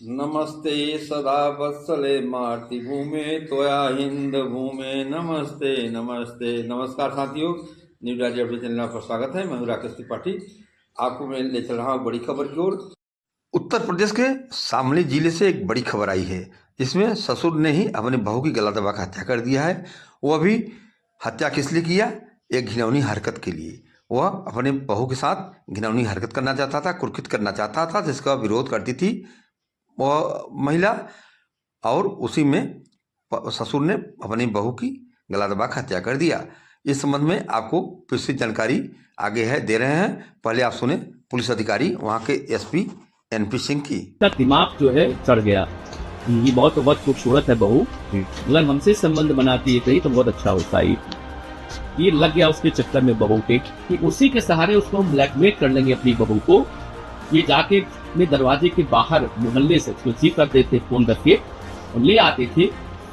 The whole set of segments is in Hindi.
नमस्ते सदा वत्सले मातृभूमे त्वया हिंद भूमे नमस्ते नमस्ते नमस्कार साथियों, न्यू राज्य अपडेट चैनल पर स्वागत है। मैं हूं राकेश त्रिपाठी। आपको मैं ले चल रहा हूं बड़ी खबर की ओर। उत्तर प्रदेश के शामली जिले से एक बड़ी खबर आई है, जिसमें ससुर ने ही अपने बहू की गला दबाकर हत्या कर दिया है। वह भी हत्या किस लिए किया? एक घिनौनी हरकत के लिए। वह अपने बहू के साथ घिनौनी हरकत करना चाहता था, कुर्कित करना चाहता था, जिसका विरोध करती थी वह महिला, और उसी में ससुर ने अपनी बहू की गला दबाकर हत्या कर दिया। इस संबंध में आपको विस्तृत जानकारी आगे है दे रहे हैं। पहले आप सुने पुलिस अधिकारी वहां के एसपी एनपी सिंह की। दिमाग जो है चढ़ गया। ये बहुत खूबसूरत है बहू, अगर हमसे संबंध बनाती है तो बहुत अच्छा होता है। ये लग गया उसके चक्कर में बहू के, कि उसी के सहारे उसको हम ब्लैकमेल कर लेंगे अपनी बहू को। ये जाके अपने दरवाजे के बाहर मोहल्ले से रिसीव करते थे फोन करके और ले आते थे,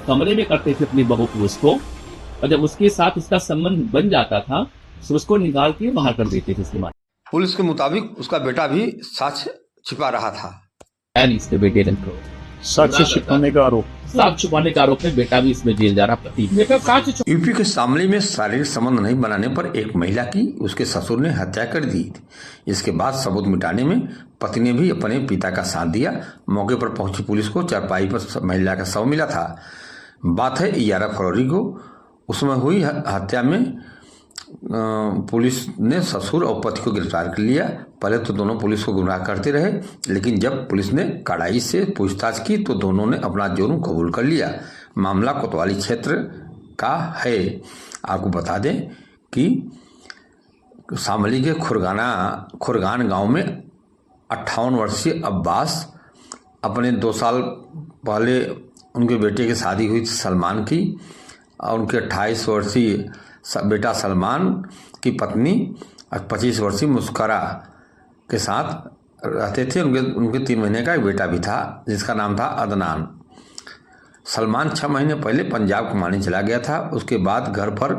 कमरे में करते थे अपनी बहू को उसको, और जब उसके साथ उसका संबंध बन जाता था तो उसको निकाल के बाहर कर देते थे। इसके बाद पुलिस के मुताबिक उसका बेटा भी साक्ष्य छिपा रहा था। इसके बेटे ने साक्ष्य छिपाने का आरोप, साक्ष्य छुपाने का आरोप में बेटा भी इसमें जेल जा रहा। पति यूपी के शामली में शारीरिक संबंध नहीं बनाने पर एक महिला की उसके ससुर ने हत्या कर दी। इसके बाद सबूत मिटाने में पति ने भी अपने पिता का साथ दिया। मौके पर पहुंची पुलिस को चारपाई पर महिला का शव मिला था। बात है 11 फरवरी को। उसमें हुई हत्या में पुलिस ने ससुर और पति को गिरफ्तार कर लिया। पहले तो दोनों पुलिस को गुमराह करते रहे, लेकिन जब पुलिस ने कड़ाई से पूछताछ की तो दोनों ने अपना जुर्म कबूल कर लिया। मामला कोतवाली क्षेत्र का है। आपको बता दें कि शामली के खुरगान गांव में 58 वर्षीय अब्बास, अपने 2 साल पहले उनके बेटे की शादी हुई थी सलमान की, और उनके 28 वर्षीय बेटा सलमान की पत्नी 25 वर्षीय मुस्करा के साथ रहते थे। उनके 3 महीने का एक बेटा भी था जिसका नाम था अदनान। सलमान 6 महीने पहले पंजाब कमाने चला गया था। उसके बाद घर पर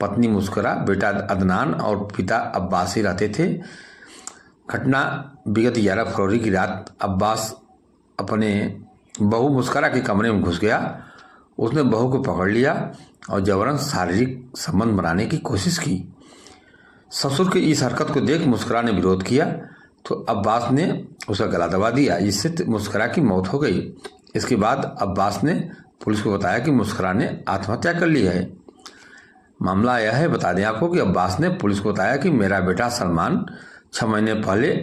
पत्नी मुस्करा, बेटा अदनान और पिता अब्बास ही रहते थे। घटना विगत 11 फरवरी की रात अब्बास अपने बहू मुस्करा के कमरे में घुस गया। उसने बहू को पकड़ लिया और जबरन शारीरिक संबंध बनाने की कोशिश की। ससुर की इस हरकत को देख मुस्करा ने विरोध किया तो अब्बास ने उसका गला दबा दिया, जिससे मुस्करा की मौत हो गई। इसके बाद अब्बास ने पुलिस को बताया कि मुस्करा ने आत्महत्या कर ली है। मामला यह है, बता दें आपको, कि अब्बास ने पुलिस को बताया कि मेरा बेटा सलमान 6 महीने पहले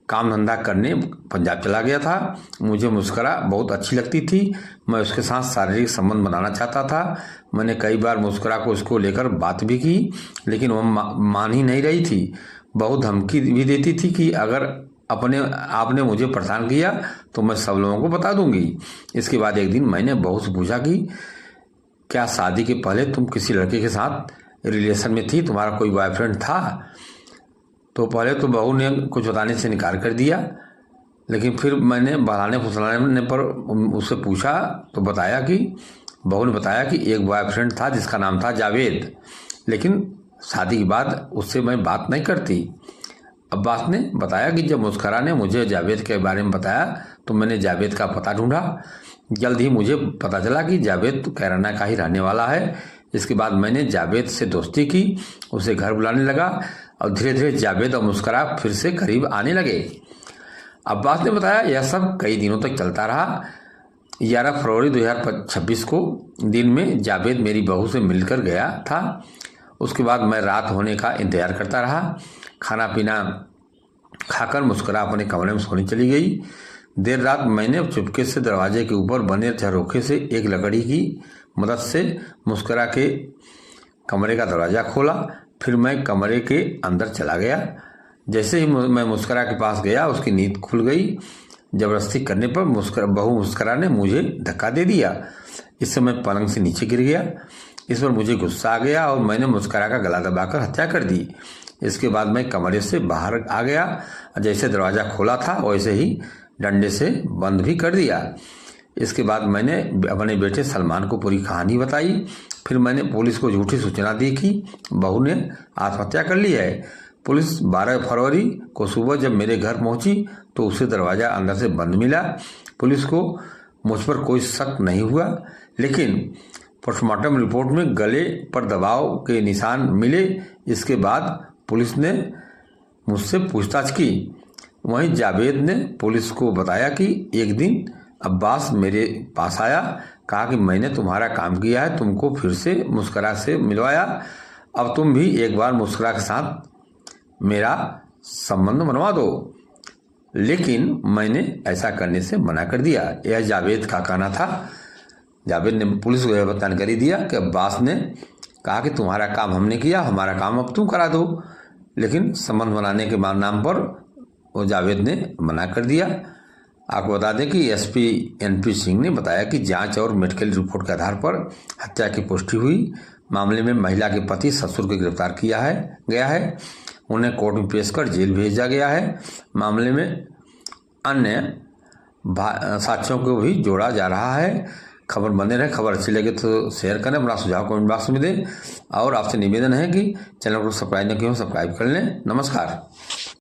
काम धंधा करने पंजाब चला गया था। मुझे मुस्करा बहुत अच्छी लगती थी। मैं उसके साथ शारीरिक संबंध बनाना चाहता था। मैंने कई बार मुस्करा को उसको लेकर बात भी की, लेकिन वह मान ही नहीं रही थी। बहुत धमकी भी देती थी कि अगर आपने मुझे परेशान किया तो मैं सब लोगों को बता दूंगी। इसके बाद एक दिन मैंने बहू से पूछा कि क्या शादी के पहले तुम किसी लड़के के साथ रिलेशन में थी, तुम्हारा कोई बॉयफ्रेंड था? तो पहले तो बहू ने कुछ बताने से इनकार कर दिया, लेकिन फिर मैंने बहाने फुसलाने पर उससे पूछा तो बहू ने बताया कि एक बॉयफ्रेंड था जिसका नाम था जावेद, लेकिन शादी के बाद उससे मैं बात नहीं करती। अब्बास ने बताया कि जब मुस्करा ने मुझे जावेद के बारे में बताया तो मैंने जावेद का पता ढूंढा। जल्द ही मुझे पता चला कि जावेद तो कैराना का ही रहने वाला है। इसके बाद मैंने जावेद से दोस्ती की, उसे घर बुलाने लगा और धीरे धीरे जावेद और मुस्करा फिर से करीब आने लगे। अब्बास ने बताया यह सब कई दिनों तक चलता रहा। 11 फरवरी 2026 को दिन में जावेद मेरी बहू से मिलकर गया था। उसके बाद मैं रात होने का इंतजार करता रहा। खाना पीना खाकर मुस्करा अपने कमरे में सोने चली गई। देर रात मैंने चुपके से दरवाजे के ऊपर बने झरोखे से एक लकड़ी की मदद से मुस्करा के कमरे का दरवाज़ा खोला। फिर मैं कमरे के अंदर चला गया। जैसे ही मैं मुस्करा के पास गया, उसकी नींद खुल गई। जबरदस्ती करने पर बहू मुस्करा ने मुझे धक्का दे दिया। इससे मैं पलंग से नीचे गिर गया। इस पर मुझे गुस्सा आ गया और मैंने मुस्करा का गला दबाकर हत्या कर दी। इसके बाद मैं कमरे से बाहर आ गया। जैसे दरवाज़ा खोला था वैसे ही डंडे से बंद भी कर दिया। इसके बाद मैंने अपने बेटे सलमान को पूरी कहानी बताई। फिर मैंने पुलिस को झूठी सूचना दी कि बहू ने आत्महत्या कर ली है। पुलिस 12 फरवरी को सुबह जब मेरे घर पहुंची तो उसे दरवाज़ा अंदर से बंद मिला। पुलिस को मुझ पर कोई शक नहीं हुआ, लेकिन पोस्टमार्टम रिपोर्ट में गले पर दबाव के निशान मिले। इसके बाद पुलिस ने मुझसे पूछताछ की। वहीं जावेद ने पुलिस को बताया कि एक दिन अब्बास मेरे पास आया, कहा कि मैंने तुम्हारा काम किया है, तुमको फिर से मुस्कुरा से मिलवाया, अब तुम भी एक बार मुस्कुरा के साथ मेरा संबंध बनवा दो। लेकिन मैंने ऐसा करने से मना कर दिया। यह जावेद का कहना था। जावेद ने पुलिस को यह जानकारी दिया कि अब्बास ने कहा कि तुम्हारा काम हमने किया, हमारा काम अब तुम करा दो। लेकिन संबंध बनाने के नाम पर वो जावेद ने मना कर दिया। आपको बता दें कि एसपी एनपी सिंह ने बताया कि जांच और मेडिकल रिपोर्ट के आधार पर हत्या की पुष्टि हुई। मामले में महिला के पति ससुर को गिरफ्तार गया है। उन्हें कोर्ट में पेश कर जेल भेजा गया है। मामले में अन्य साक्ष्यों को भी जोड़ा जा रहा है। खबर बने रहे। खबर अच्छी लगे तो शेयर करें, अपना सुझाव कमेंट बॉक्स में दें और आपसे निवेदन है कि चैनल को सब्सक्राइब न किया हो सब्सक्राइब कर लें। नमस्कार।